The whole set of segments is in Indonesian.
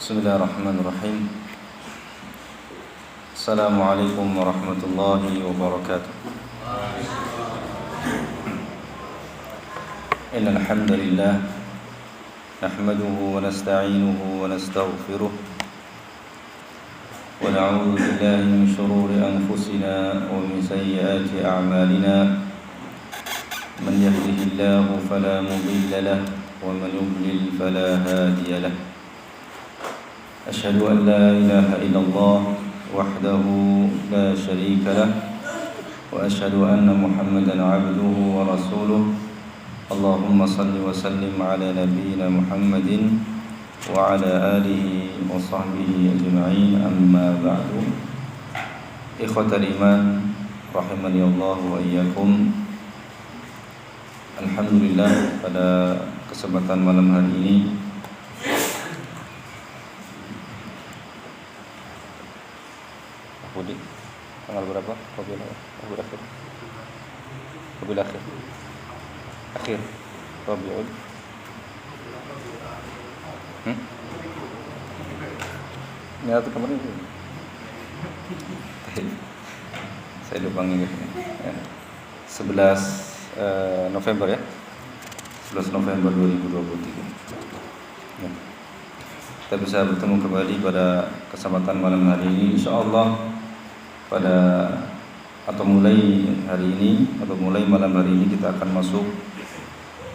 Bismillahirrahmanirrahim. Assalamualaikum warahmatullahi wabarakatuh. Innal hamdalillah nahmaduhu wa nasta'inuhu wa nastaghfiruh wa na'udzu billahi min shururi anfusina wa min sayyiati a'malina. Man yahdihillahu fala mudilla lahu wa man yudlil fala hadiya lahu. أشهد أن لا إله إلا الله وحده لا شريك له وأشهد أن محمدا عبده ورسوله اللهم صل وسلم على نبينا محمد وعلى آله وصحبه أجمعين أما بعد إخوة الإيمان رحمني الله وإياكم. Alhamdulillah, pada kesempatan malam hari ini tanggal berapa? Rabiul akhir Rabiul ini atau kemarin saya lupa ingatnya 11 November ya, 11 November 2023 ya. Kita bisa bertemu kembali pada kesempatan malam hari ini insyaallah. Mulai malam hari ini kita akan masuk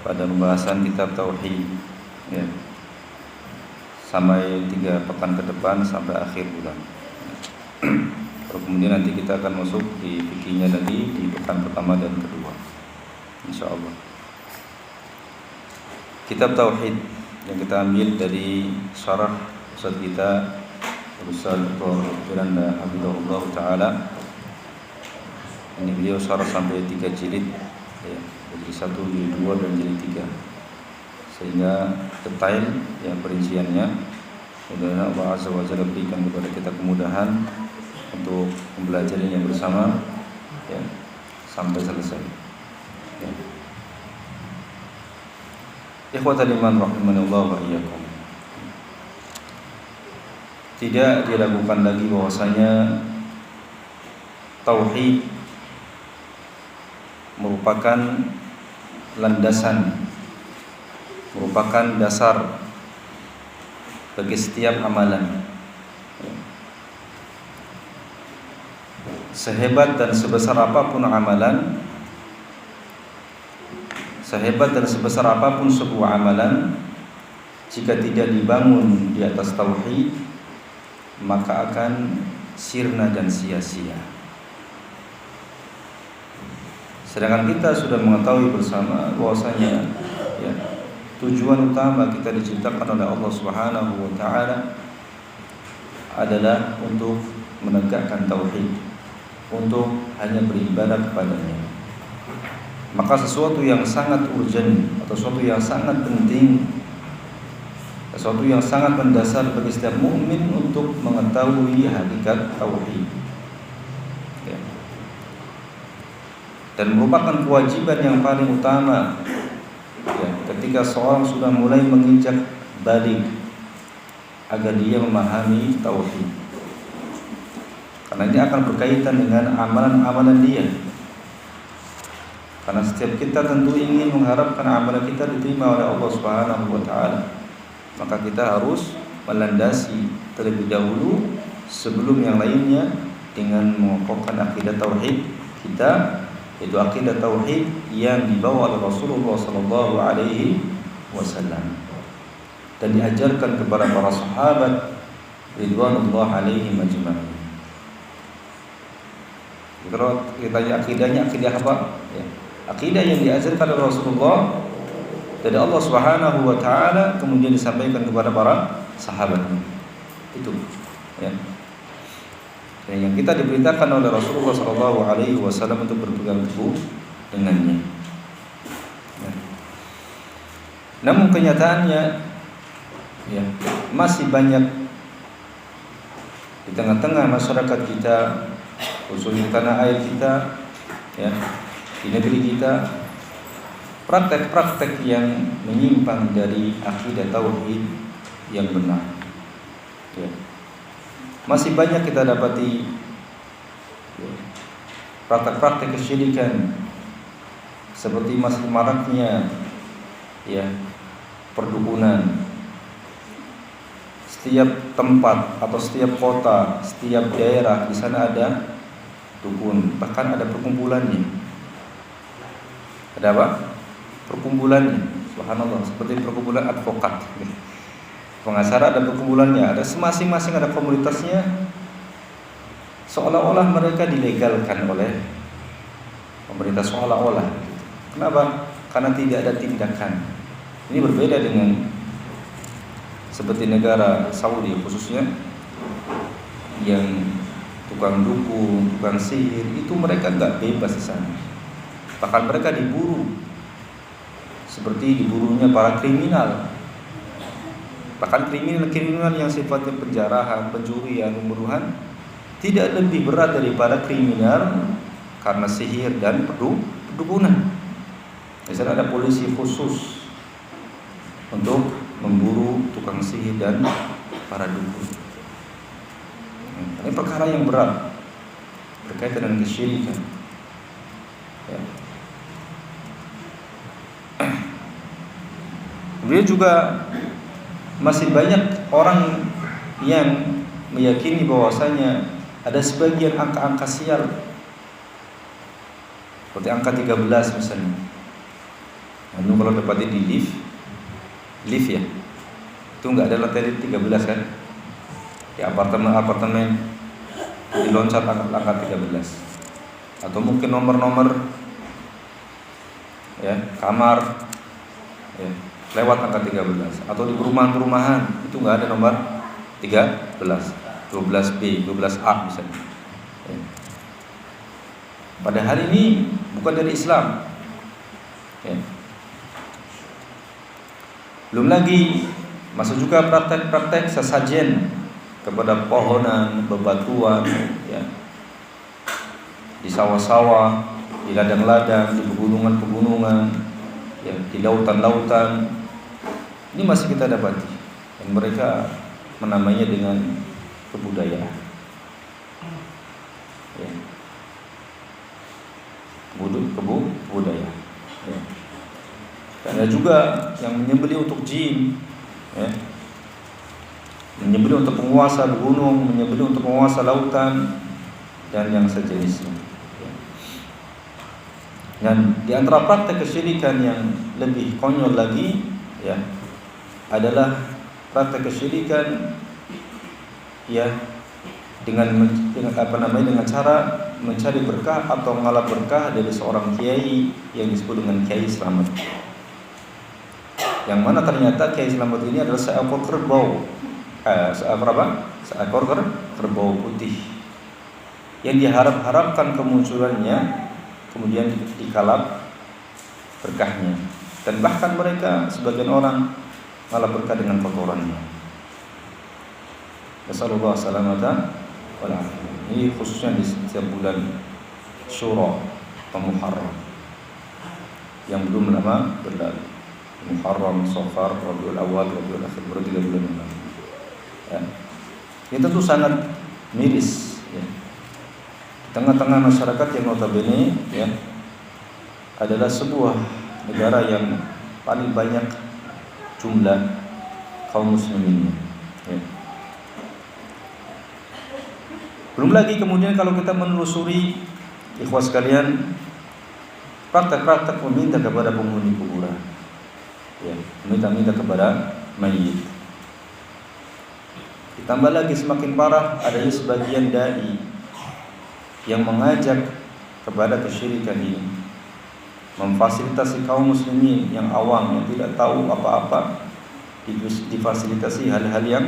pada pembahasan kitab tauhid ya, sampai 3 pekan ke depan sampai akhir bulan. Kemudian nanti kita akan masuk di fikihnya tadi di pekan pertama dan kedua insyaallah. Kitab tauhid yang kita ambil dari syarah Ustaz kita Ustaz Dr. Firanda Habibullah Ta'ala. Ini beliau syarah sampai 3 jilid ya, jadi 1, jilid 2 dan jilid 3, sehingga detail yang perinciannya. Mudah-mudahan Allah Azza wa Jalla berikan kepada kita kemudahan untuk mempelajarinya bersama ya, sampai selesai ya. Ikhwatal iman rahimanallah wa iyyakum. Tidak diragukan lagi bahwasanya tauhid merupakan landasan, merupakan dasar bagi setiap amalan. Sehebat dan sebesar apapun amalan, sehebat dan sebesar apapun sebuah amalan, jika tidak dibangun di atas tauhid, maka akan sirna dan sia-sia. Sedangkan kita sudah mengetahui bersama bahwasanya ya, tujuan utama kita diciptakan oleh Allah Subhanahu wa Ta'ala adalah untuk menegakkan tauhid, untuk hanya beribadah kepadanya. Maka sesuatu yang sangat urgent atau sesuatu yang sangat penting, sesuatu yang sangat mendasar bagi setiap mukmin untuk mengetahui hakikat tauhid ya. Dan merupakan kewajiban yang paling utama ya, ketika seorang sudah mulai menginjak balik agar dia memahami tauhid, karena ini akan berkaitan dengan amalan-amalan dia. Karena setiap kita tentu ingin mengharapkan amalan kita diterima oleh Allah Subhanahu wa Ta'ala, maka kita harus melandasi terlebih dahulu sebelum yang lainnya dengan mengokohkan akidah tauhid kita, yaitu akidah tauhid yang dibawa oleh Rasulullah sallallahu alaihi wasallam dan diajarkan kepada para sahabat ridwanullah alaihim ajma'in. Kalau kita tanya akidahnya, akidah apa? Ya, akidah yang diajarkan oleh Rasulullah dari Allah Subhanahu wa Ta'ala kemudian disampaikan kepada para sahabatnya. Itu ya. Dan yang kita diperintahkan oleh Rasulullah sallallahu alaihi wasallam untuk berpegang teguh dengannya. Ya. Namun kenyataannya ya, masih banyak di tengah-tengah masyarakat kita, khususnya di tanah air kita ya, di negeri kita, praktek-praktek yang menyimpang dari akidah tauhid yang benar. Ya. Masih banyak kita dapati praktek-praktek kesyirikan, seperti masih maraknya ya perdukunan. Setiap tempat atau setiap kota, setiap daerah di sana ada dukun, bahkan ada perkumpulannya. Ada apa? Perkumpulannya. Subhanallah, seperti perkumpulan advokat. Pengacara ada perkumpulannya, ada masing-masing ada komunitasnya. Seolah-olah mereka dilegalkan oleh pemerintah, seolah-olah. Kenapa? Karena tidak ada tindakan. Ini berbeda dengan seperti negara Saudi khususnya, yang tukang dukun, tukang sihir itu mereka nggak bebas di sana. Bahkan mereka diburu, seperti diburunya para kriminal. Bahkan kriminal yang sifatnya penjarahan, pencurian, pembunuhan tidak lebih berat daripada kriminal karena sihir dan perdukunan. Di sana ada polisi khusus untuk memburu tukang sihir dan para dukun. Ini perkara yang berat berkaitan dengan kesyirikan. Ya. Kemudian juga masih banyak orang yang meyakini bahwasanya ada sebagian angka-angka sial, seperti angka 13 misalnya. Lalu kalau dapatnya di lift ya, itu nggak ada lantai 13 kan? Di apartemen diloncat angka 13, atau mungkin nomor-nomor ya kamar ya, lewat angka 13, atau di perumahan-perumahan itu nggak ada nomor 13, 12B, 12A misalnya ya. Padahal ini bukan dari Islam ya. Belum lagi masuk juga praktek-praktek sesajen kepada pohonan, bebatuan ya, di sawah-sawah, di ladang-ladang, di pegunungan-pegunungan ya, di lautan-lautan. Ini masih kita dapati, dan mereka menamainya dengan kebudayaan ya. Kebudayaan ya. Dan ada juga yang menyembelih untuk jin ya, menyembelih untuk penguasa gunung, menyembelih untuk penguasa lautan, dan yang sejenisnya ya. Dan di antara praktek kesyirikan yang lebih konyol lagi ya, adalah praktek kesyirikan ya dengan cara mencari berkah atau mengalap berkah dari seorang kiai yang disebut dengan Kiai Slamet. Yang mana ternyata Kiai Slamet ini adalah seekor kerbau, seekor kerbau putih yang diharap-harapkan kemunculannya, kemudian dikalap berkahnya. Dan bahkan mereka sebagian orang malah berkah dengan kotorannya. Nasallallahu salamata wal afiyah. Ini khususnya di setiap bulan Syura atau Muharram yang belum lama berlalu. Muharram, Safar, Rabiul Awal, Rabiul Akhir, baru 3 bulan yang lalu ya. Ini tentu sangat miris ya. Di tengah-tengah masyarakat yang notabene ya adalah sebuah negara yang paling banyak jumlah kaum muslimin ya. Belum lagi kemudian kalau kita menelusuri ikhwas sekalian, praktek-praktek meminta kepada penghuni kuburan ya, minta kepada mayit. Ditambah lagi semakin parah adanya sebagian dai yang mengajak kepada kesyirikan ini, memfasilitasi kaum muslimin yang awam yang tidak tahu apa-apa, difasilitasi hal-hal yang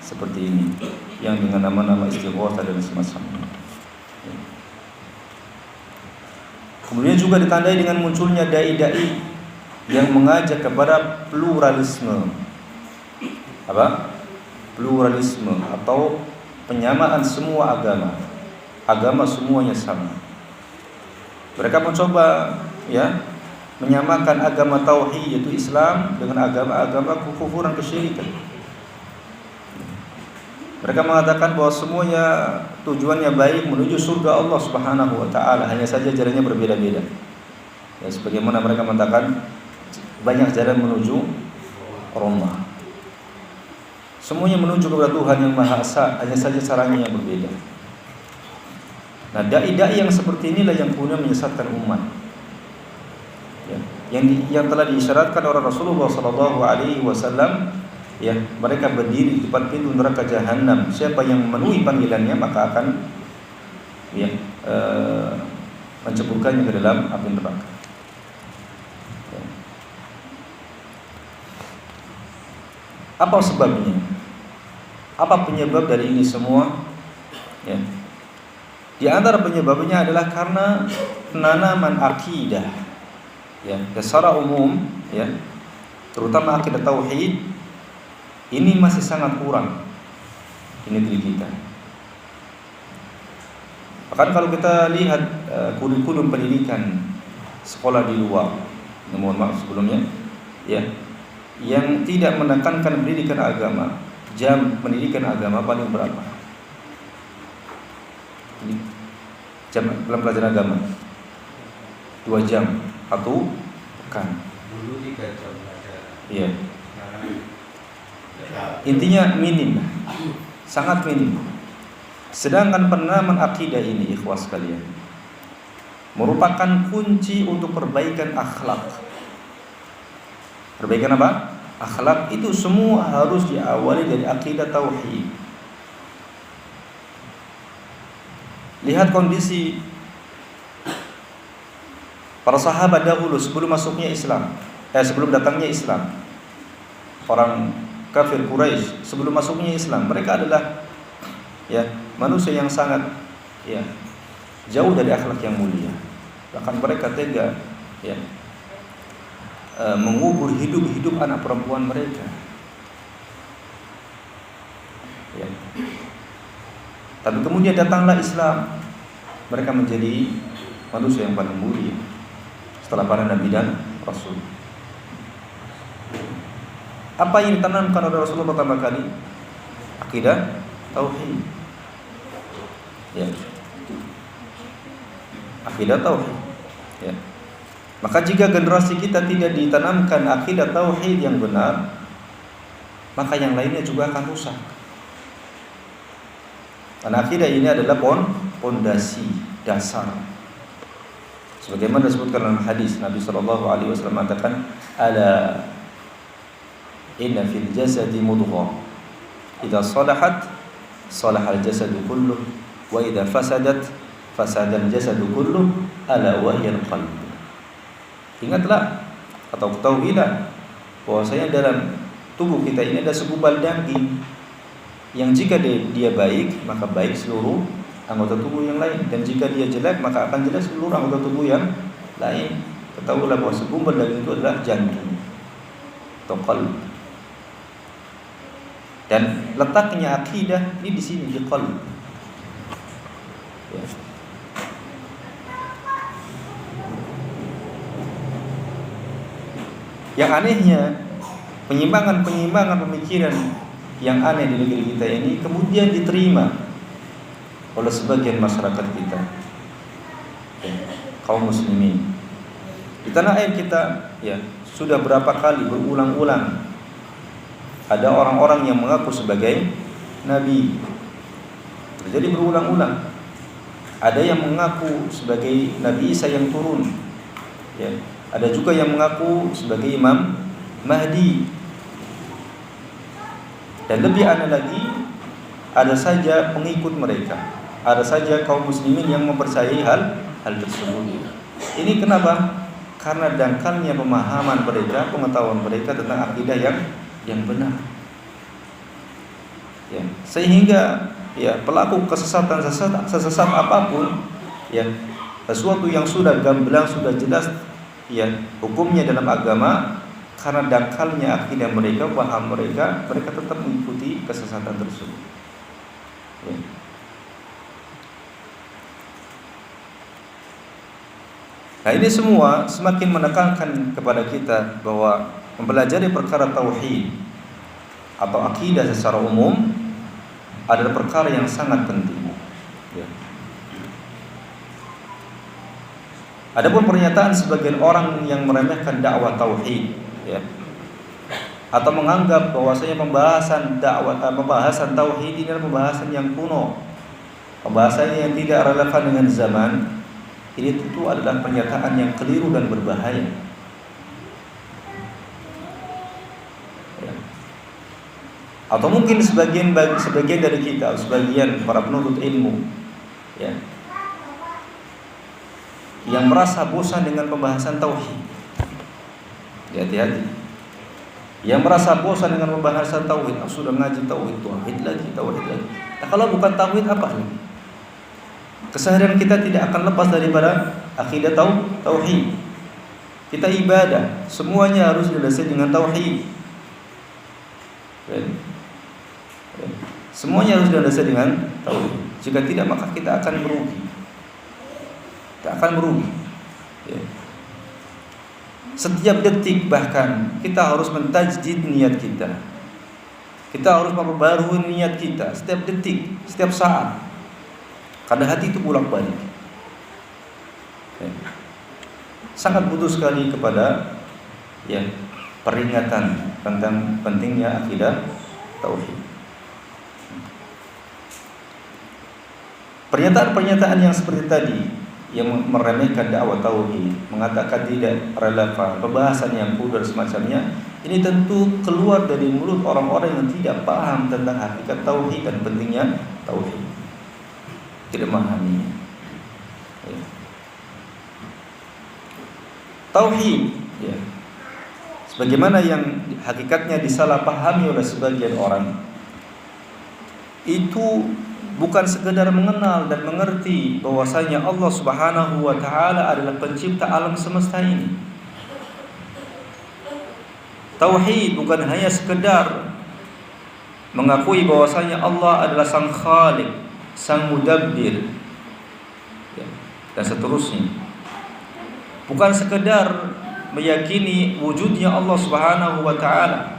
seperti ini, yang dengan nama-nama istighatsah dan semacamnya. Kemudian juga ditandai dengan munculnya dai-dai yang mengajak kepada pluralisme. Apa? Pluralisme atau penyamaan semua agama. Agama semuanya sama. Mereka mencoba ya menyamakan agama tauhid yaitu Islam dengan agama-agama kekufuran kesyirikan. Mereka mengatakan bahwa semuanya tujuannya baik menuju surga Allah Subhanahu wa taala, hanya saja jalannya berbeda-beda. Ya, sebagaimana mereka mengatakan banyak jalan menuju Roma. Semuanya menuju kepada Tuhan yang Maha Esa, hanya saja caranya yang berbeda. Nah, dai-dai yang seperti inilah yang kemudian menyesatkan umat. Ya, yang telah diisyaratkan oleh Rasulullah SAW. Ya, mereka berdiri di depan pintu neraka jahanam. Siapa yang memenuhi panggilannya maka akan menceburkannya ke dalam api neraka. Ya. Apa sebabnya? Apa penyebab dari ini semua? Ya. Di antara penyebabnya adalah karena penanaman akidah. Ya, secara umum, ya, terutama akidah tauhid ini masih sangat kurang di negeri kita. Bahkan kalau kita lihat kurikulum pendidikan sekolah di luar, mohon maaf sebelumnya, ya, yang tidak menekankan pendidikan agama, jam pendidikan agama paling berapa? Jam dalam pelajaran agama 2 jam, 1 pekan. Dulu 3 jam pelajaran. Iya. Intinya minim, sangat minim. Sedangkan penanaman akidah ini, ikhwas sekalian, merupakan kunci untuk perbaikan akhlak. Perbaikan apa? Akhlak itu semua harus diawali dari akidah tauhid. Lihat kondisi para sahabat dahulu sebelum masuknya Islam, sebelum datangnya Islam. Orang kafir Quraisy sebelum masuknya Islam, mereka adalah manusia yang sangat jauh dari akhlak yang mulia. Bahkan mereka tega mengubur hidup anak perempuan mereka. Tapi kemudian datanglah Islam, mereka menjadi manusia yang paling mulia setelah para nabi dan rasul. Apa yang ditanamkan oleh Rasulullah pertama kali? Akidah tauhid. Ya. Akidah tauhid. Ya. Maka jika generasi kita tidak ditanamkan akidah tauhid yang benar, maka yang lainnya juga akan rusak. Karena akidah ini adalah pondasi dasar. Sebagaimana disebutkan dalam hadis Nabi SAW mengatakan, ala inna fil jasadi mudghah idza salahat salahal jasadu kulluh wa idza fasadat fasadal jasadu kulluh ala wahyal qalb. Ingatlah atau ketahuilah bahwasanya dalam tubuh kita ini ada segumpal daging yang jika dia baik maka baik seluruh anggota tubuh yang lain, dan jika dia jelek maka akan jelek seluruh anggota tubuh yang lain. Ketahuilah bahwa segumpal daging itu adalah jantung atau qalb. Dan letaknya akidah ini di sini, di qalb. Ya. Yang anehnya, penyimpangan pemikiran yang aneh di negeri kita ini kemudian diterima oleh sebagian masyarakat kita, kaum muslimin. Di tanah air kita sudah berapa kali berulang-ulang ada orang-orang yang mengaku sebagai nabi. Terjadi berulang-ulang. Ada yang mengaku sebagai Nabi Isa yang turun. Ada juga yang mengaku sebagai Imam Mahdi. Dan lebih aneh lagi, ada saja pengikut mereka, ada saja kaum muslimin yang mempercayai hal tersebut. Ini kenapa? Karena dangkalnya pemahaman mereka, pengetahuan mereka tentang akidah yang benar. Sehingga pelaku kesesatan sesat apapun, sesuatu yang sudah gamblang, sudah jelas hukumnya dalam agama, karena dangkalnya akidah mereka, paham mereka tetap mengikuti kesesatan tersebut. Nah, ini semua semakin menekankan kepada kita bahwa mempelajari perkara tauhid atau akidah secara umum adalah perkara yang sangat penting. Ya. Adapun pernyataan sebagian orang yang meremehkan dakwah tauhid, ya, atau menganggap bahwasanya pembahasan tauhid ini adalah pembahasan yang kuno, pembahasan yang tidak relevan dengan zaman, ini tentu adalah pernyataan yang keliru dan berbahaya. Ya. Atau mungkin sebagian dari kita, sebagian para penuntut ilmu, ya, yang merasa bosan dengan pembahasan tauhid. Hati-hati. Yang merasa bosan dengan pembahasan tauhid, sudah ngaji tauhid lagi. Nah, kalau bukan tauhid apa ini? Keseharian kita tidak akan lepas daripada akidah tauhid. Kita ibadah, semuanya harus didasari dengan tauhid. Semuanya harus didasari dengan tauhid. Jika tidak, maka kita akan merugi. Ya. Setiap detik bahkan kita harus mentajdid niat kita. Kita harus memperbarui niat kita setiap detik, setiap saat. Karena hati itu bolak-balik. Ya. Sangat butuh sekali kepada peringatan tentang pentingnya akidah tauhid. Pernyataan-pernyataan yang seperti tadi, yang meremehkan dakwah tauhid, mengatakan tidak relevan, pembahasan yang kuno dan semacamnya, ini tentu keluar dari mulut orang-orang yang tidak paham tentang hakikat tauhid dan pentingnya tauhid. Tidak memahami. Ya. Tauhid, ya, sebagaimana yang hakikatnya disalahpahami oleh sebagian orang, itu bukan sekedar mengenal dan mengerti bahwasanya Allah Subhanahu wa taala adalah pencipta alam semesta ini. Tauhid bukan hanya sekedar mengakui bahwasanya Allah adalah sang khaliq, sang mudabbir, ya, dan seterusnya. Bukan sekedar meyakini wujudnya Allah Subhanahu wa taala,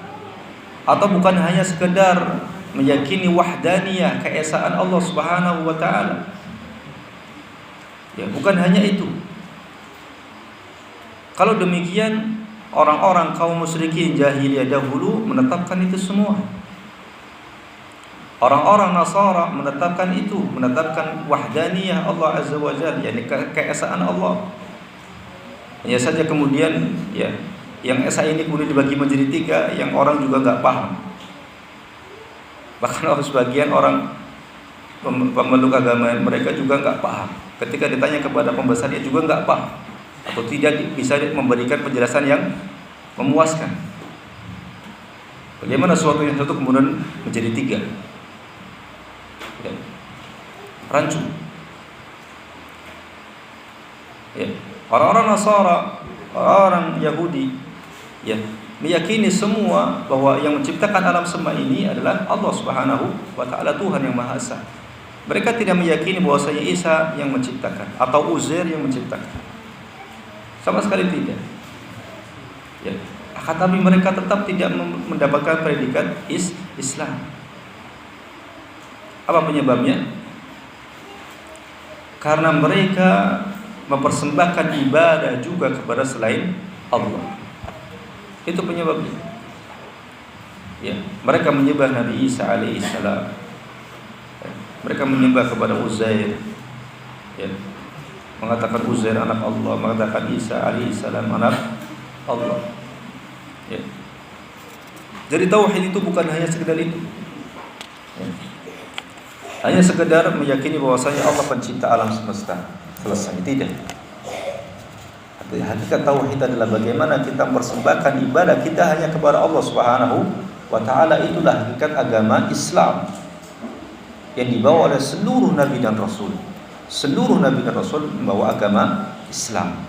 atau bukan hanya sekedar meyakini wahdaniyah, keesaan Allah Subhanahu wa taala. Ya, bukan hanya itu. Kalau demikian, orang-orang kaum musyrikin jahiliyah dahulu menetapkan itu semua. Orang-orang Nasara menetapkan itu, menetapkan wahdaniyah Allah Azza wa Jalla, yakni keesaan Allah. Hanya saja kemudian, ya, yang esa ini kemudian dibagi menjadi 3, yang orang juga enggak paham. Bahkan sebagian orang pemeluk agama mereka juga enggak paham. Ketika ditanya kepada pembesarnya juga enggak paham, atau tidak bisa memberikan penjelasan yang memuaskan. Bagaimana suatu yang satu kemudian menjadi 3? Ya. Rancu. Ya. Orang-orang Nasara, orang Yahudi, ya, meyakini semua bahwa yang menciptakan alam semesta ini adalah Allah Subhanahu wa taala, Tuhan yang Maha Esa. Mereka tidak meyakini bahwasanya Isa yang menciptakan atau Uzair yang menciptakan. Sama sekali tidak. Ya. Tapi mereka tetap tidak mendapatkan predikat Islam. Apa penyebabnya? Karena mereka mempersembahkan ibadah juga kepada selain Allah. Itu penyebabnya. Ya, mereka menyembah Nabi Isa alaihissalam. Mereka menyembah kepada Uzair. Ya. Mengatakan Uzair anak Allah, mengatakan Isa alaihissalam anak Allah. Ya. Jadi tauhid itu bukan hanya sekedar itu. Ya. Hanya sekedar meyakini bahwasanya Allah pencipta alam semesta. Selesai, tidak. Hakikat tauhid adalah bagaimana kita mempersembahkan ibadah kita hanya kepada Allah Subhanahu wa taala. Itulah hakikat agama Islam yang dibawa oleh seluruh nabi dan rasul. Seluruh nabi dan rasul membawa agama Islam,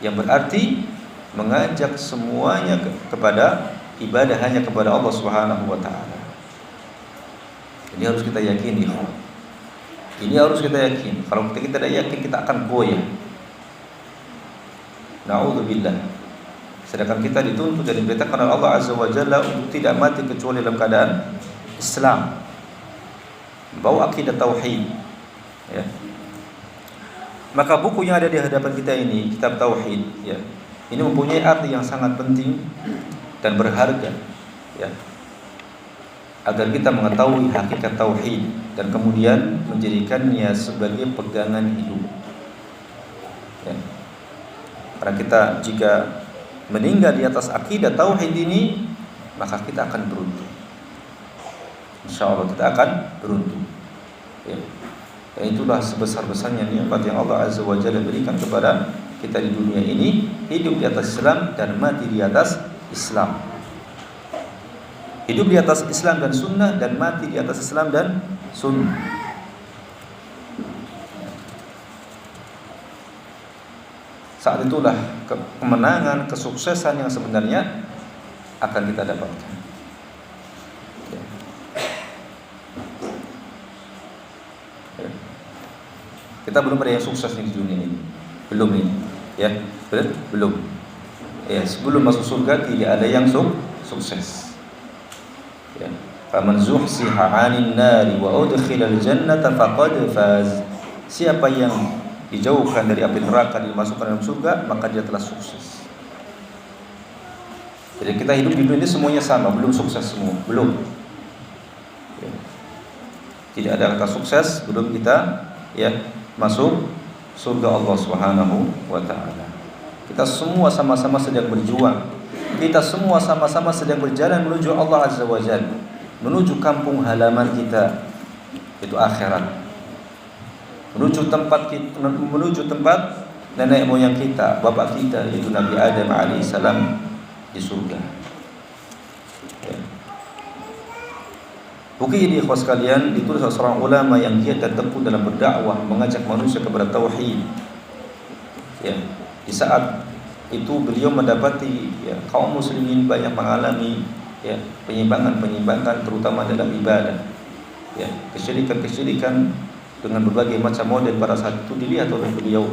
yang berarti mengajak semuanya kepada ibadah hanya kepada Allah Subhanahu wa taala. Ini harus kita yakini. Ini harus kita yakin. Kalau kita tidak yakin, kita akan goyah. Na'udzubillah. Sedangkan kita dituntut dan diperintahkan oleh Allah Azza wa Jalla untuk tidak mati kecuali dalam keadaan Islam. membawa akidah tauhid, ya. Maka buku yang ada di hadapan kita ini, kitab tauhid, ya, ini mempunyai arti yang sangat penting dan berharga, ya, agar kita mengetahui hakikat tauhid dan kemudian menjadikannya sebagai pegangan hidup, ya. Karena kita jika meninggal di atas akidah tauhid ini, maka kita akan beruntung. Insyaallah kita akan beruntung, ya. Dan itulah sebesar-besarnya nikmat yang Allah Azza wa Jalla berikan kepada kita di dunia ini, hidup di atas Islam dan mati di atas Islam. Hidup di atas Islam dan sunnah dan mati di atas Islam dan sunnah. Saat itulah kemenangan, kesuksesan yang sebenarnya akan kita dapatkan. Kita belum ada yang sukses di dunia ini, belum ini, ya, belum. Ya, sebelum masuk surga tidak ada yang sukses. Ya. Faman zuhsiha 'anil nari wa udkhilal jannata faqad faz. Siapa yang dijauhkan dari api neraka dan dimasukkan dalam surga, maka dia telah sukses. Jadi kita hidup di dunia ini semuanya sama, belum sukses semua, belum. Ya. Tidak ada kata sukses belum kita, ya, masuk surga Allah Subhanahu wa taala. Kita semua sama-sama sedang berjuang. Kita semua sama-sama sedang berjalan menuju Allah Azza wa Jalla, menuju kampung halaman kita, itu akhirat. Menuju tempat nenek moyang kita, bapak kita, yaitu Nabi Adam alaihissalam di surga. Ya. Buku ini ikhwas sekalian ditulis oleh seorang ulama yang giat dan tekun dalam berdakwah, mengajak manusia kepada tauhid. Ya, di saat itu beliau mendapati, ya, kaum muslimin banyak mengalami, ya, penyimpangan terutama dalam ibadah. Ya, kesyirikan dengan berbagai macam model pada saat itu dilihat oleh beliau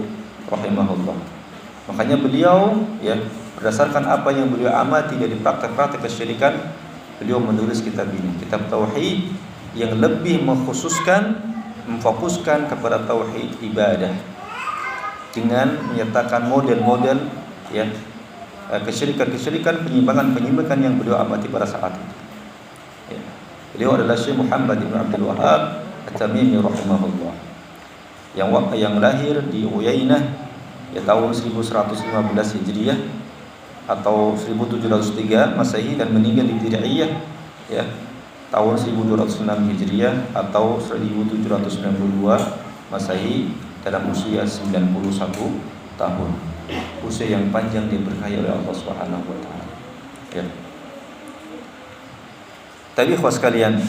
rahimahullah. Makanya beliau, ya, berdasarkan apa yang beliau amati dari praktek-praktek kesyirikan, beliau menulis kitab ini, kitab tauhid, yang lebih memfokuskan kepada tauhid ibadah dengan menyertakan model-model, ya, kesyirikan, penyimpangan yang beliau amati pada saat itu. Ya. Beliau adalah Syekh Muhammad bin Abdul Wahhab At-Tamimi rahimahullah, yang lahir di Uyainah, ya, tahun 1115 Hijriah atau 1703 Masehi, dan meninggal di Dir'iyah, ya, tahun 1206 Hijriah atau 1792 Masehi, dalam usia 91 tahun. Usia yang panjang diberkahi oleh Allah Subhanahu wa taala. Ya. Tapi ikhwas sekalian,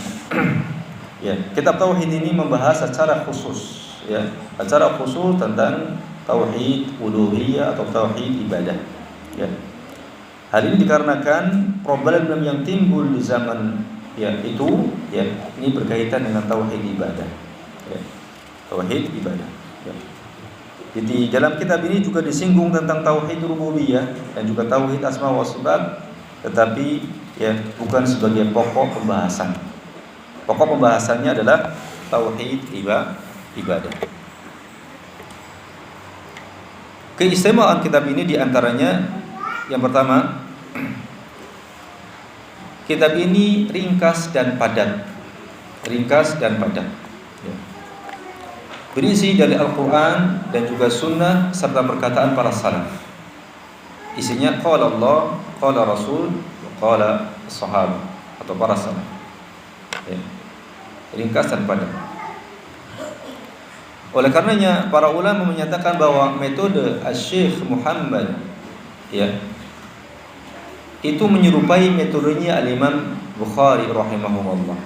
ya, kitab tauhid ini membahas secara khusus, ya, secara khusus tentang tauhid uluhiyah atau tauhid ibadah. Ya. Hal ini dikarenakan problem yang timbul di zaman, ya, itu, ya, ini berkaitan dengan tauhid ibadah. Ya. Tauhid ibadah. Ya. Jadi dalam kitab ini juga disinggung tentang tauhid rububiyah dan juga tauhid asma wa sifat, tetapi, ya, bukan sebagai pokok pembahasan. Pokok pembahasannya adalah tauhid ibadah. Keistimewaan kitab ini diantaranya, yang pertama, kitab ini ringkas dan padat. Ya. Berisi dari Al-Quran dan juga Sunnah serta perkataan para salaf. Isinya qala Allah, qala Rasul, qala sahabat atau para salaf. Ya. Ringkas dan padat. Oleh karenanya para ulama menyatakan bahwa metode Syekh Muhammad, ya, itu menyerupai metodenya Al-Imam Bukhari rahimahullah.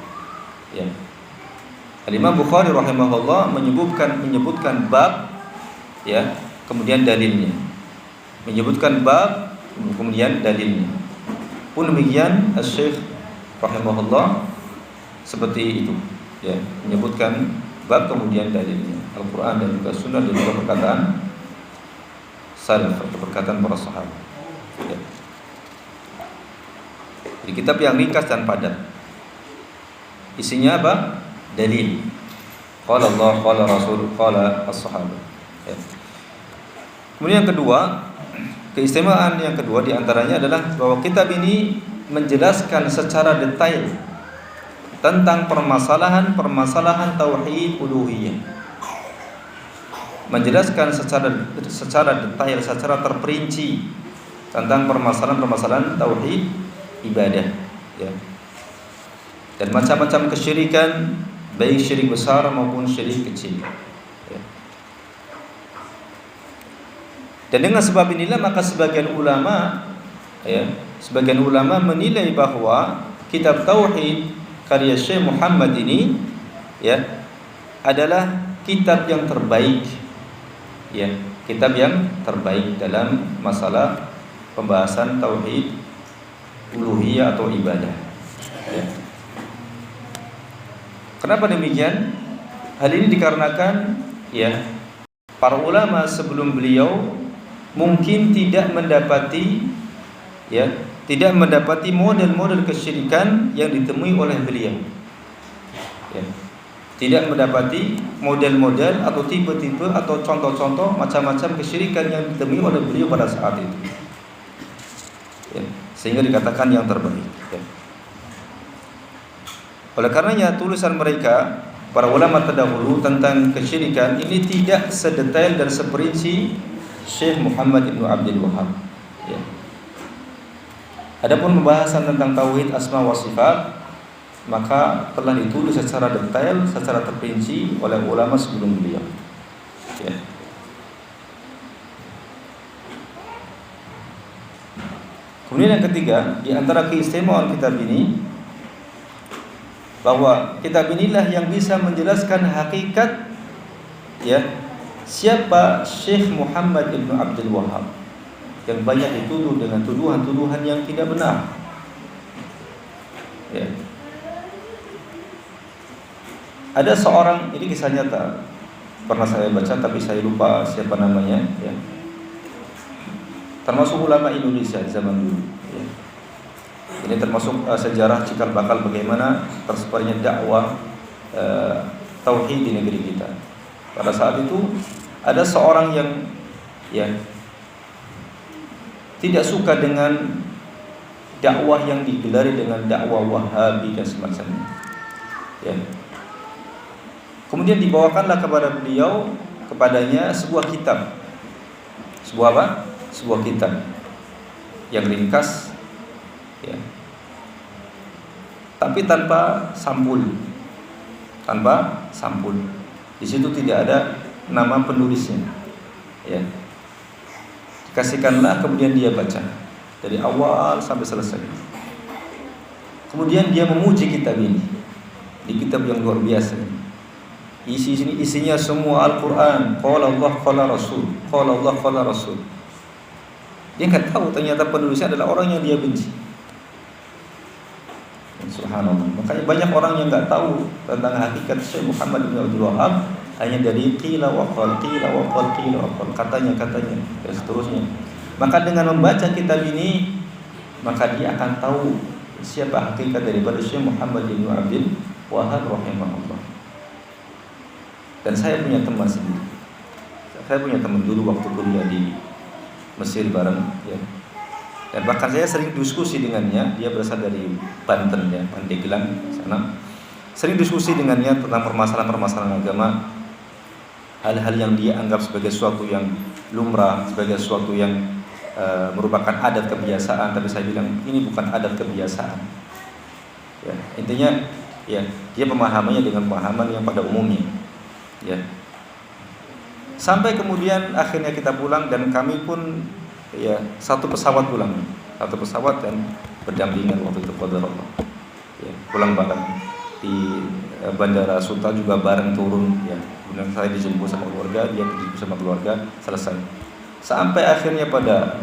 Ya. Al-Imam Bukhari rahimahullah menyebutkan bab, ya, kemudian dalilnya. Menyebutkan bab kemudian dalilnya. Pun demikian Syekh rahimahullah seperti itu, ya, menyebutkan bab kemudian dalilnya, Al-Quran dan juga Sunnah dan juga perkataan salaf atau perkataan para sahabat. Ya. Jadi kitab yang ringkas dan padat. Isinya apa? dalil. Qala Allah, qala Rasul, qala as-sahabah. Ya. Kemudian yang kedua, keistimewaan yang kedua diantaranya adalah bahwa kitab ini menjelaskan secara detail tentang permasalahan tauhid uluhiyah. Menjelaskan secara detail, secara terperinci tentang permasalahan tauhid ibadah, ya. Dan macam-macam kesyirikan, baik syirik besar maupun syirik kecil, ya. Dan dengan sebab inilah maka sebagian ulama menilai bahwa kitab tauhid karya Syekh Muhammad ini, ya, adalah kitab yang terbaik, ya, kitab yang terbaik dalam masalah pembahasan tauhid uluhiyah atau ibadah, ya. Kenapa demikian? Hal ini dikarenakan, ya, para ulama sebelum beliau mungkin tidak mendapati model-model kesyirikan yang ditemui oleh beliau, ya. Tidak mendapati model-model atau tipe-tipe atau contoh-contoh macam-macam kesyirikan yang ditemui oleh beliau pada saat itu, ya. Sehingga dikatakan yang terbaik, ya. Oleh karenanya tulisan mereka, para ulama terdahulu tentang kesyirikan ini tidak sedetail dan seperinci Syekh Muhammad Ibn Abdul Wahhab, ya. Adapun pembahasan tentang tauhid asma wa sifat maka telah ditulis secara detail, secara terperinci oleh ulama sebelum beliau, ya. Kemudian yang ketiga, di antara keistimewaan kitab ini, bahwa kitab inilah yang bisa menjelaskan hakikat, ya, siapa Syekh Muhammad Ibn Abdul Wahhab yang banyak dituduh dengan tuduhan-tuduhan yang tidak benar, ya. Ada seorang, ini kisah nyata, pernah saya baca tapi saya lupa siapa namanya, ya. Termasuk ulama Indonesia di zaman dulu, ya. Ini termasuk sejarah cikal bakal bagaimana tersebarnya dakwah tauhid di negeri kita. Pada saat itu ada seorang yang, ya, tidak suka dengan dakwah yang digelari dengan dakwah Wahabi dan semacamnya, ya. Kemudian dibawakanlah kepadanya sebuah kitab. Sebuah apa? Sebuah kitab yang ringkas, ya, tapi tanpa sampul. Di situ tidak ada nama penulisnya, ya. Dikasihkanlah, kemudian dia baca dari awal sampai selesai. Kemudian dia memuji kitab ini. Di kitab yang luar biasa. Isinya semua Al-Quran, qala Allah, qala Rasul, qala Allah, qala Rasul. Dia nggak tahu ternyata penulisnya adalah orang yang dia benci. Subhanallah. Makanya banyak orang yang nggak tahu tentang hakikat Syekh Muhammad bin Abdul Wahhab hanya dari qila wa qal, katanya dan seterusnya. Maka dengan membaca kitab ini, maka dia akan tahu siapa hakikat daripada Syekh Muhammad bin Abdul Wahhab rahimahullah. Dan saya punya teman sendiri. Saya punya teman dulu waktu kuliah di Mesir bareng, ya. Dan bahkan saya sering diskusi dengannya. Dia berasal dari Banten, ya, Pandeglang sana. Sering diskusi dengannya tentang permasalahan agama, hal-hal yang dia anggap sebagai sesuatu yang lumrah, sebagai sesuatu yang merupakan adat kebiasaan. Tapi saya bilang ini bukan adat kebiasaan, ya. Intinya, ya, dia pemahamannya dengan pemahaman yang pada umumnya, ya. Sampai kemudian akhirnya kita pulang dan kami pun, ya, satu pesawat pulang, dan berdampingan waktu itu qadarullah, ya, pulang bareng di Bandara Suta juga bareng turun, ya. Kemudian saya dijemput sama keluarga, dia dijemput sama keluarga, selesai. Sampai akhirnya pada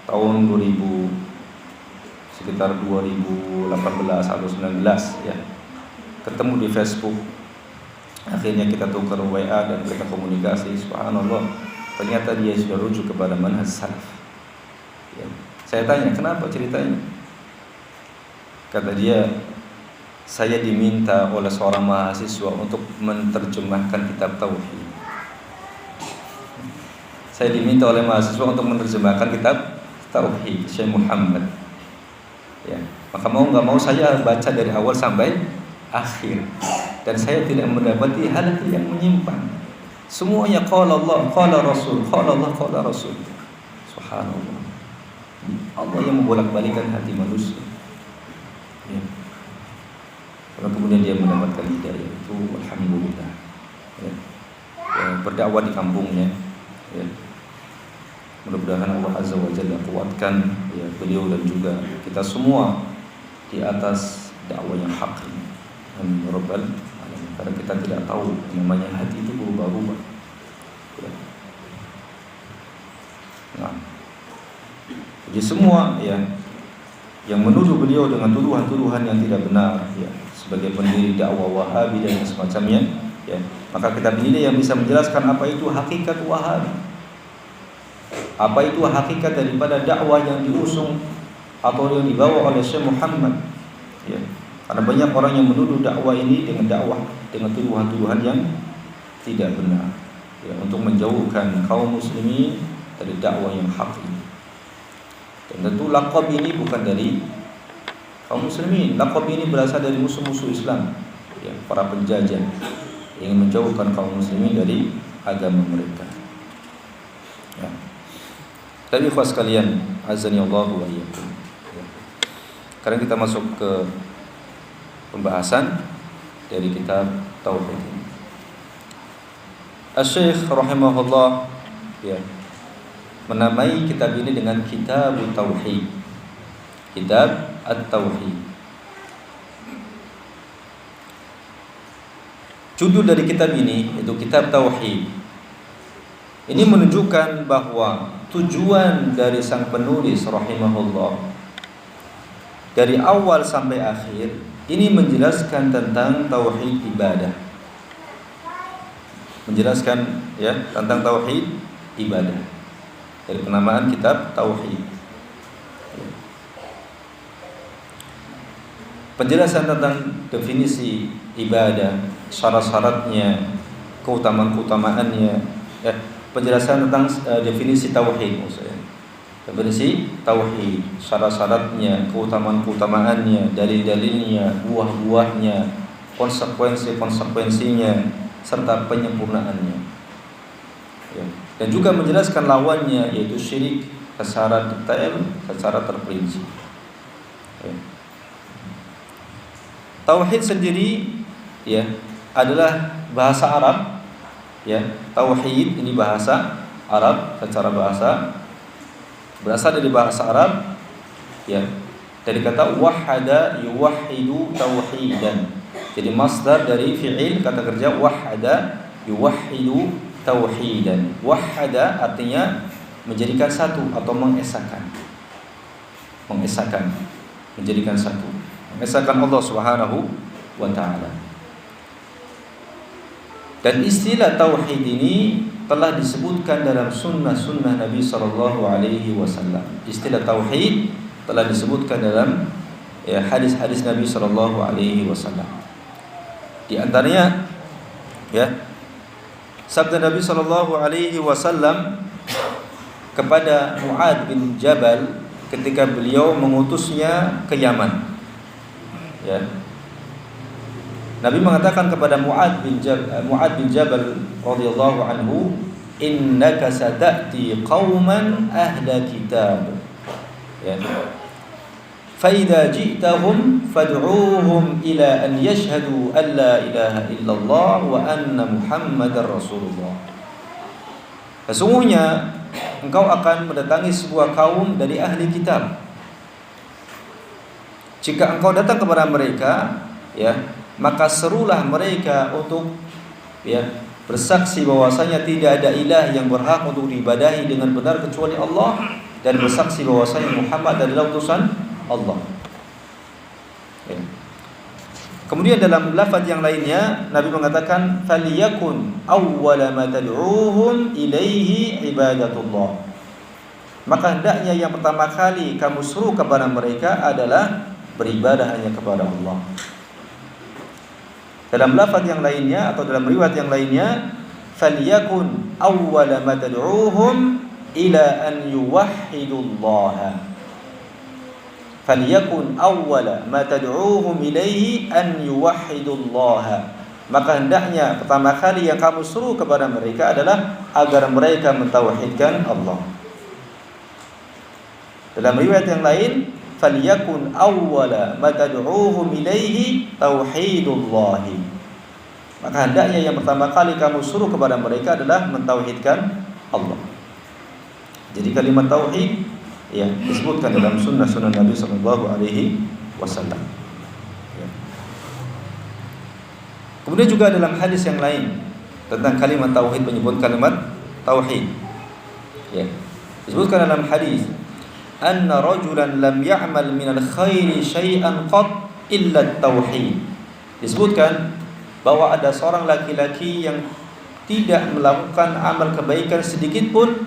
tahun 2000, sekitar 2018 atau 19, ya, ketemu di Facebook. Akhirnya kita tukar WA dan kita komunikasi. Subhanallah, ternyata dia sudah rujuk kepada manhaj salaf, ya. Saya tanya, kenapa ceritanya? Kata dia, saya diminta oleh seorang mahasiswa untuk menerjemahkan kitab tauhid. Saya diminta oleh mahasiswa untuk menerjemahkan kitab tauhid Syekh Muhammad. Ya, maka mau nggak mau saya baca dari awal sampai akhir, dan saya tidak mendapati hal yang menyimpang. Semuanya qala Allah, qala Rasul, qala Allah, qala Rasul. Subhanallah. Allah yang membolak-balikan hati manusia. Ya. Lalu kemudian dia mendapatkan hidayah itu, alhamdulillah. Ya. Ya, berdakwah di kampungnya. Ya. Mudah-mudahan Allah Azza wa Jalla kuatkan ya beliau dan juga kita semua di atas dakwah yang hak ini. Amin ya rabbal alamin. Karena kita tidak tahu namanya hati itu berubah-ubah. Ya. Nah, jadi semua ya yang menuduh beliau dengan tuduhan-tuduhan yang tidak benar ya sebagai pendiri dakwah Wahabi dan semacamnya ya, maka kitab ini yang bisa menjelaskan apa itu hakikat Wahabi. Apa itu hakikat daripada dakwah yang diusung atau yang dibawa oleh Syekh Muhammad ya. Karena banyak orang yang menuduh dakwah ini dengan dakwah dengan tuduhan-tuduhan yang tidak benar ya, untuk menjauhkan kaum muslimin dari dakwah yang hak ini. Dan tentu laqab ini bukan dari kaum muslimin. Laqab ini berasal dari musuh-musuh Islam ya, para penjajah yang ingin menjauhkan kaum muslimin dari agama mereka ya. Tapi ikhwas sekalian, azani Allah wa iyyakum. Sekarang kita masuk ke pembahasan dari kitab tauhid. Asy-Syaikh rahimahullah ya menamai kitab ini dengan Kitab Tauhid. Kitab At-Tauhid. Judul dari kitab ini yaitu Kitab Tauhid. Ini menunjukkan bahwa tujuan dari sang penulis rahimahullah dari awal sampai akhir ini menjelaskan tentang tauhid ibadah. Menjelaskan ya tentang tauhid ibadah. Dari penamaan kitab tauhid. Penjelasan tentang definisi ibadah, syarat-syaratnya, keutamaan-keutamaannya, ya, penjelasan tentang definisi tauhid maksudnya. Definisi tauhid, syarat-syaratnya, keutamaan-keutamaannya, dalil-dalilnya, buah-buahnya, konsekuensi-konsekuensinya, serta penyempurnaannya. Ya. Dan juga menjelaskan lawannya yaitu syirik secara detail, secara terperinci. Ya. Tauhid sendiri ya adalah bahasa Arab. Ya, tauhid ini bahasa Arab, secara bahasa berasal dari bahasa Arab ya, dari kata wahada yuwahhidu tauhidan. Jadi masdar dari fi'il kata kerja wahada yuwahhidu tauhidan. Wahada artinya menjadikan satu atau mengesahkan. Mengesahkan, menjadikan satu. Mengesahkan Allah Subhanahu wa taala. Dan istilah tauhid ini telah disebutkan dalam sunnah-sunnah Nabi sallallahu alaihi wasallam. Istilah tauhid telah disebutkan dalam ya, hadis-hadis Nabi sallallahu alaihi wasallam. Di antaranya ya sabda Nabi sallallahu alaihi wasallam kepada Mu'adz bin Jabal ketika beliau mengutusnya ke Yaman. Ya. Nabi mengatakan kepada Mu'adz bin Jabal radhiyallahu anhu, "Innaka sata'ti qauman ahla kitab." Ya. فَإِذَا جِئْتَهُمْ فَادْعُوهُمْ إِلَىٰ أَنْ يَشْهَدُوا أَنْ لَا إِلَٰهَ إِلَّا اللَّهُ وَأَنَّ مُحَمَّدًا رَّسُولُ اللَّهِ. Sesungguhnya engkau akan mendatangi sebuah kaum dari ahli kitab. Jika engkau datang kepada mereka, ya, maka serulah mereka untuk ya bersaksi bahwasanya tidak ada ilah yang berhak untuk diibadahi dengan benar kecuali Allah, dan bersaksi bahwasanya Muhammad adalah utusan Allah. Ya. Kemudian dalam lafaz yang lainnya Nabi mengatakan faliyakun awwala ma tad'uuhum ilaihi ibadatullah. Maka hendaknya yang pertama kali kamu seru kepada mereka adalah beribadah hanya kepada Allah. Dalam lafaz yang lainnya atau dalam riwayat yang lainnya, falyakun awwala ma tad'uuhum ila an yuwahhidullaha. Falyakun awwala ma tad'uuhum ilaihi an yuwahhidullaha. Maka hendaknya pertama kali yang kamu suruh kepada mereka adalah agar mereka mentauhidkan Allah. Dalam riwayat yang lain, falyakun awwala ma tad'uuhum ilaihi tauhidullahi. Maka hendaknya yang pertama kali kamu suruh kepada mereka adalah mentauhidkan Allah. Jadi kalimat tauhid ya disebutkan dalam sunnah Nabi sallallahu alaihi wasallam. Ya. Kemudian juga dalam hadis yang lain tentang kalimat tauhid, menyebut kalimat tauhid. Ya. Disebutkan dalam hadis, anna rajulan lam ya'mal minal khairi syai'an qat illa tauhid. Disebutkan bahwa ada seorang laki-laki yang tidak melakukan amal kebaikan sedikit pun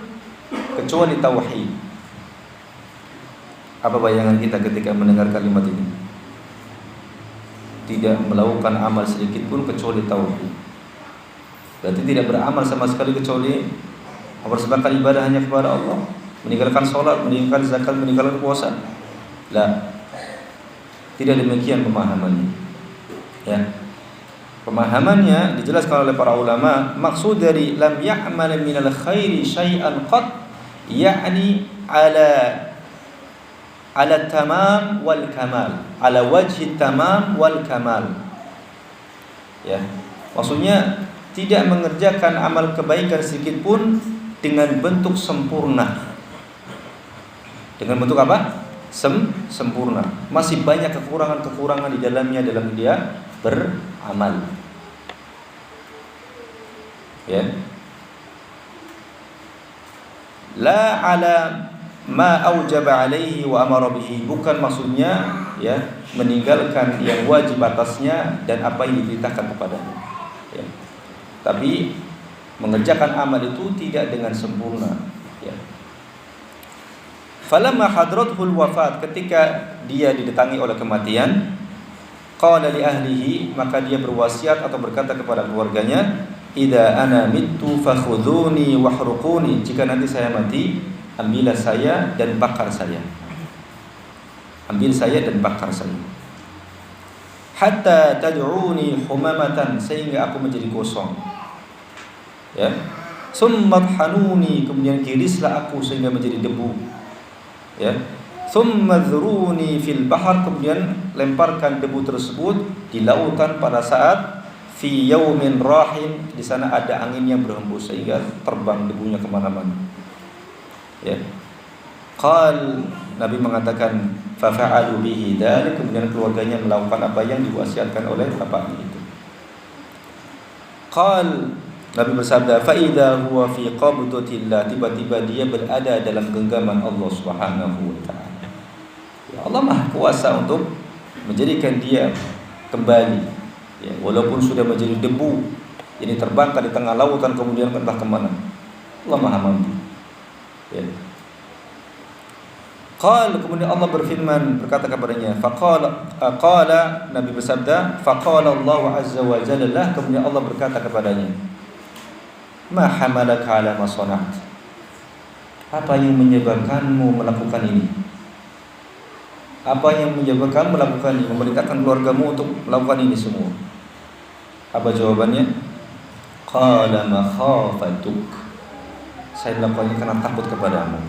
kecuali tauhid. Apa bayangan kita ketika mendengar kalimat ini? Tidak melakukan amal sedikit pun kecuali tauhid. Berarti tidak beramal sama sekali kecuali mempersembahkan ibadah hanya kepada Allah, meninggalkan sholat, meninggalkan zakat, meninggalkan puasa. Lah, tidak demikian pemahamannya. Ya. Pemahamannya dijelaskan oleh para ulama, maksud dari lam ya'mal minal khairi syai'an qat, yakni ala tamam wal kamal, ala wajhi tamam wal kamal. Ya, maksudnya tidak mengerjakan amal kebaikan sedikit pun dengan bentuk sempurna. Dengan bentuk apa? Sempurna. Masih banyak kekurangan-kekurangan di dalamnya dalam dia beramal. Ya. La ala ma aujaba alaihi wa amara bihi, bukan maksudnya ya meninggalkan yang wajib atasnya dan apa yang diperintahkan kepadanya. Ya. Tapi mengerjakan amal itu tidak dengan sempurna. Ya. Falamma hadrathul wafat, ketika dia didatangi oleh kematian, qala li ahlihi, maka dia berwasiat atau berkata kepada keluarganya, idza ana mittu fakhudhuni wahruquni, jika nanti saya mati, ambillah saya dan bakar saya. Ambil saya dan bakar saya. Hatta tad'uni humamatan, sehingga aku menjadi gosong. Ya. Summa hanuni, kemudian girislah aku sehingga menjadi debu. Ya. Summa dzuruni fil bahar, kemudian lemparkan debu tersebut di lautan pada saat fi yaumin rahin, di sana ada angin yang berhembus sehingga terbang debunya kemana-mana. Ya. Qal, Nabi mengatakan fa fa'alu bihi dzalik, kemudian keluarganya melakukan apa yang diwasiatkan oleh bapaknya itu. Qal, Nabi bersabda, fa idza huwa fi qabdatillah, tiba-tiba dia berada dalam genggaman Allah Subhanahu wa taala. Ya, Allah Maha Kuasa untuk menjadikan dia kembali. Ya, walaupun sudah menjadi debu, ini terbangkan di tengah lautan kemudian entah kemana. Allah Maha mampu. Ya. Qala, kemudian Allah berfirman, berkata kepadanya, qala, Nabi bersabda, faqala Allah azza wa jalla, kemudian Allah berkata kepadanya, ma hamalaka ala ma sana'at, apa yang menyebabkanmu melakukan ini? Apa yang menyebabkanmu melakukan ini, memerintahkan keluargamu untuk melakukan ini semua? Apa jawabannya? Qala makhafatuk, saya melakukannya karena takut kepadamu,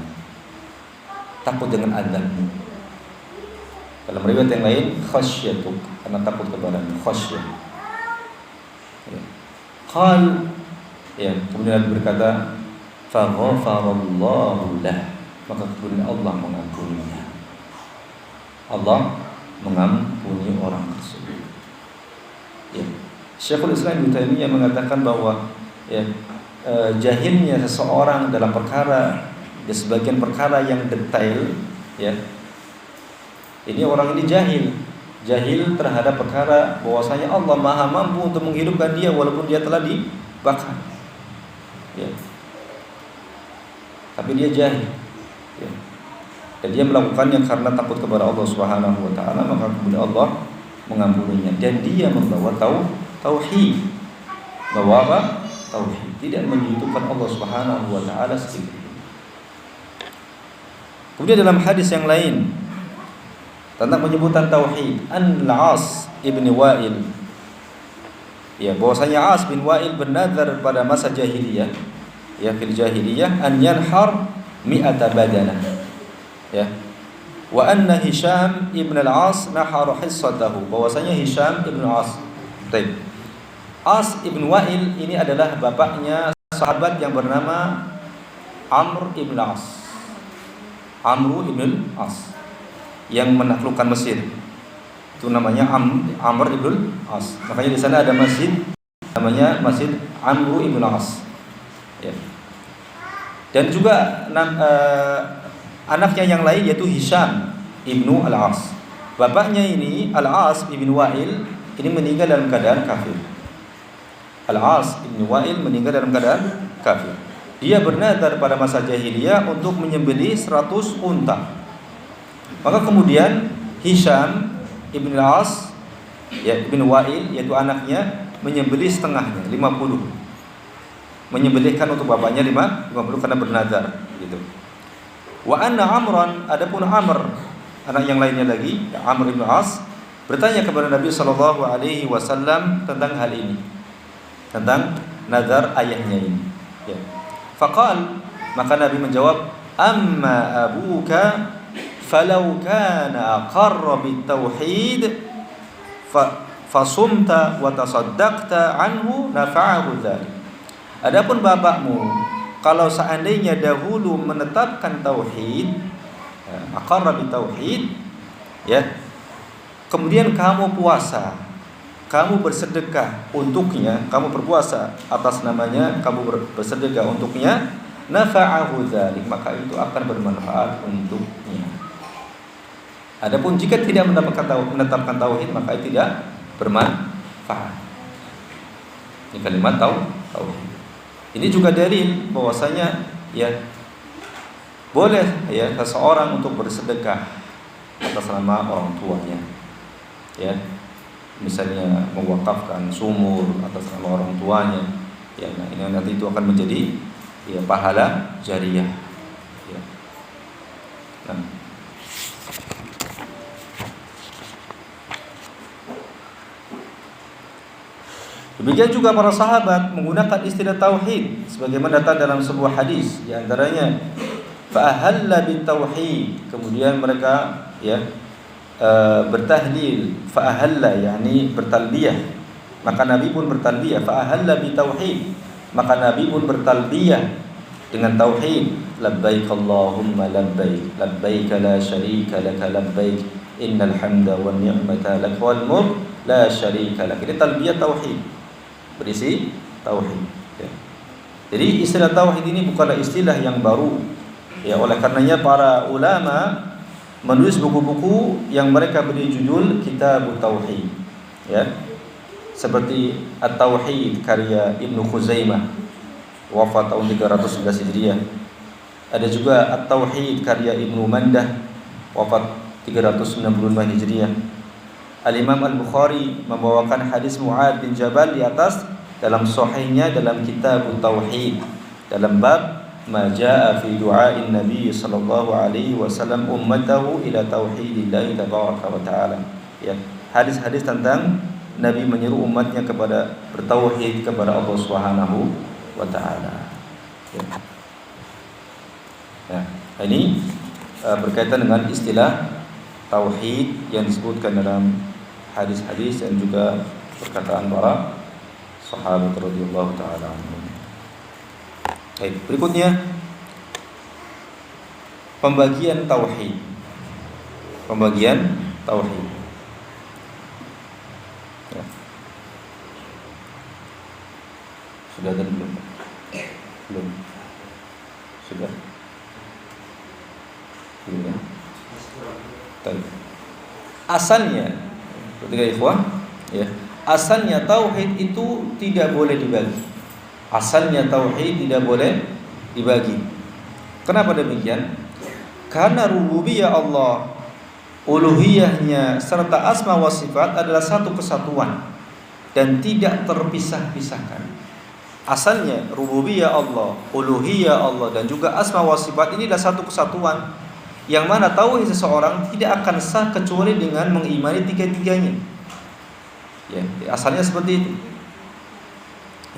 takut dengan azabmu. Dalam riwayat yang lain, khasyatuk, karena takut kepadamu, khasyah. Ya. Qal, ya, kemudian Nabi berkata, fa ghafarallahu lah, maka kemudian Allah mengampuninya. Allah mengampuni orang tersebut. Ya. Syekhul Islam Ibnu Taimiyah mengatakan bahwa ya, jahilnya seseorang dalam perkara, di sebagian perkara yang detail, ya, ini orang ini jahil terhadap perkara bahwasanya Allah Maha mampu untuk menghidupkan dia walaupun dia telah dibakar. Ya. Tapi dia jahil. Ya. Dan dia melakukannya karena takut kepada Allah Subhanahu wa taala, maka kemudian Allah mengampuninya dan dia membawa tauhid. Bahwa apa? Tauhid. Tidak menyekutukan Allah Subhanahu wa taala sedikit. Kemudian dalam hadis yang lain tentang penyebutan tauhid, Al-As ibn Wa'il, ya, bahwasanya As bin Wa'il bernazar pada masa jahiliyah, ya, fil jahiliyah, an yanhar mi'ata badanah, ya. Wa anna Hisham ibn al-As nahara hissatahu, bahwasanya Hisham ibn al-As. Baik. As ibn Wa'il ini adalah bapaknya sahabat yang bernama Amr ibn al-As. Amr ibn al-As yang menaklukkan Mesir. Itu namanya Amr ibn al-As. Makanya di sana ada masjid namanya Masjid Amr ibn al-As. Ya. Dan juga anaknya yang lain yaitu Hisham ibnu al-As. Bapaknya ini Al-As ibn Wa'il ini meninggal dalam keadaan kafir. Al-As ibn Wa'il meninggal dalam keadaan kafir. Dia bernazar pada masa jahiliyah untuk menyembelih 100 unta. Maka kemudian Hisham ibn al-As, ya, ibn Wa'il yaitu anaknya menyembelih setengahnya, 50. Menyembelihkan untuk bapaknya 50 karena bernazar gitu. Wa anna Amran, adapun Amr, anak yang lainnya lagi, Amr ibn al-As, bertanya kepada Nabi sallallahu alaihi wasallam tentang hal ini, tentang nazar ayahnya ini, ya. Faqal, maka Nabi menjawab, amma abuka falau kana aqarra bitauhid fasumta wa tasaddaqta anhu nafa'ahu dzalik. Adapun bapakmu, kalau seandainya dahulu menetapkan tauhid, aqarra bitauhid, ya, kemudian kamu puasa, kamu bersedekah untuknya, kamu berpuasa atas namanya, kamu bersedekah untuknya, nafa'ahu dzalik, maka itu akan bermanfaat untuknya. Adapun jika tidak menetapkan tauhid, maka itu tidak bermanfaat. Ini kalimat tauhid. Ini juga dalil bahwasanya, ya, boleh, ya, seseorang untuk bersedekah atas nama orang tuanya, ya. Misalnya mewakafkan sumur atas nama orang tuanya, ya, nah, ini nanti itu akan menjadi, ya, pahala jariyah, ya. Nah, demikian juga para sahabat menggunakan istilah tauhid sebagaimana datang dalam sebuah hadis, di antaranya fa'ahalla bitauhid, kemudian mereka, ya, bertahlil, fa'ahalla yakni bertalbiyah, maka Nabi pun bertalbiyah, fa'ahalla bitauhid, maka Nabi pun bertalbiyah dengan tauhid, labbaik Allahumma labbaik, labbaik la syarika laka labbaik, innal hamda wan ni'mata lak wal mulk la syarika lak. Ini talbiyah tauhid, berisi tauhid, ya. Jadi istilah tauhid ini bukanlah istilah yang baru, ya, oleh karenanya para ulama menulis buku-buku yang mereka beri judul Kitabut Tauhid, ya, seperti At-Tauhid karya Ibnu Khuzaimah, wafat tahun 311 Hijriah. Ada juga At-Tauhid karya Ibnu Mandah, wafat 395 Hijriah. Al-Imam Al-Bukhari membawakan hadis Mu'ad bin Jabal di atas dalam sahihnya dalam Kitabut Tauhid, dalam bab ma jaa fi du'a'in Nabi sallallahu alaihi wasallam ummatahu ila tauhidillah tabaraka wa ta'ala, ya, hadis-hadis tentang Nabi menyeru umatnya kepada bertauhid kepada Allah Subhanahu wa taala, ya. Nah, ini berkaitan dengan istilah tauhid yang disebutkan dalam hadis-hadis dan juga perkataan para sahabat radhiyallahu taala anhum. Baik, berikutnya pembagian tauhid. Pembagian tauhid. Ya. Sudah dan belum? Belum. Sudah. Belum, ya. Baik. Asalnya, ketika ikhwah, ya, asalnya tauhid itu tidak boleh dibagi. Asalnya tauhid tidak boleh dibagi. Kenapa demikian? Karena rububiyah Allah, uluhiyahnya serta asma wa sifat adalah satu kesatuan. dan tidak terpisah-pisahkan. Asalnya rububiyah Allah, uluhiyah Allah, dan juga asma wa sifat ini adalah satu kesatuan, yang mana tauhid seseorang tidak akan sah kecuali dengan mengimani tiga-tiganya. Ya, asalnya seperti itu.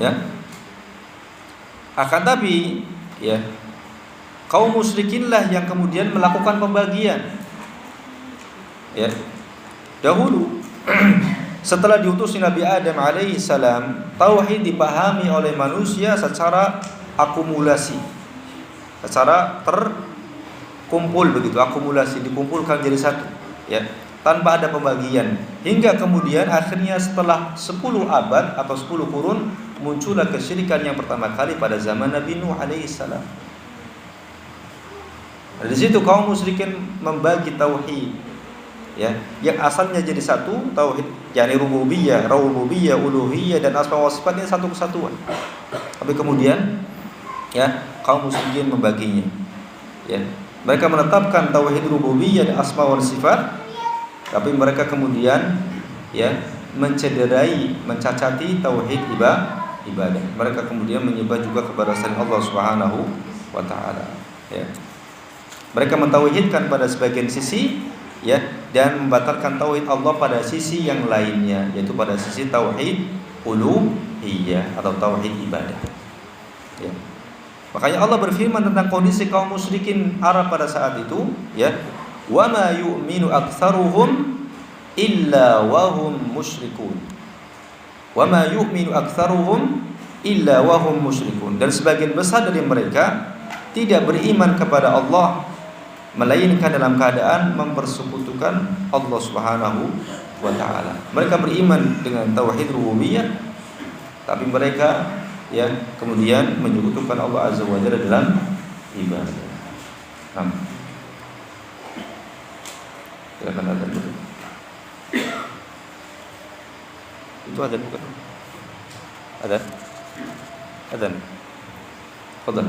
Ya. Akan tapi, ya, kaum musyrikinlah yang kemudian melakukan pembagian. Ya. Dahulu setelah diutusnya Nabi Adam alaihi salam, tauhid dipahami oleh manusia secara akumulasi, secara terkumpul begitu, akumulasi, dikumpulkan jadi satu, ya, tanpa ada pembagian. Hingga kemudian akhirnya setelah 10 abad atau 10 kurun muncullah kesyirikan yang pertama kali pada zaman Nabi Nuh alaihi salam. Di situ kaum musyrikin membagi tauhid, ya, yang asalnya jadi satu tauhid, yakni rububiyah, uluhiyah dan asma wa sifat, ini satu kesatuan. Tapi kemudian, ya, kaum musyrikin membaginya. Ya, mereka menetapkan tauhid rububiyah dan asma wa sifat, tapi mereka kemudian, ya, mencederai, mencacati tauhid ibadah. Mereka kemudian menyembah juga kepada selain Allah Subhanahu wa taala. Ya. Mereka mentauhidkan pada sebagian sisi, ya, dan membatalkan tauhid Allah pada sisi yang lainnya, yaitu pada sisi tauhid uluhiyah atau tauhid ibadah. Ya. Makanya Allah berfirman tentang kondisi kaum musyrikin Arab pada saat itu, ya, wa ma yu'minu aktsaruhum illa wa hum musyrikun. Wa ma yu'minu aktsaruhum illa wa hum musyrikun. Dan sebagian besar dari mereka tidak beriman kepada Allah melainkan dalam keadaan mempersekutukan Allah Subhanahu wa taala. Mereka beriman dengan tauhid rububiyah, tapi mereka, ya, kemudian menyekutukan Allah Azza wa Jalla dalam ibadah. Nah, silakan azan dulu. Itu azan bukan? Azan. Fadhal.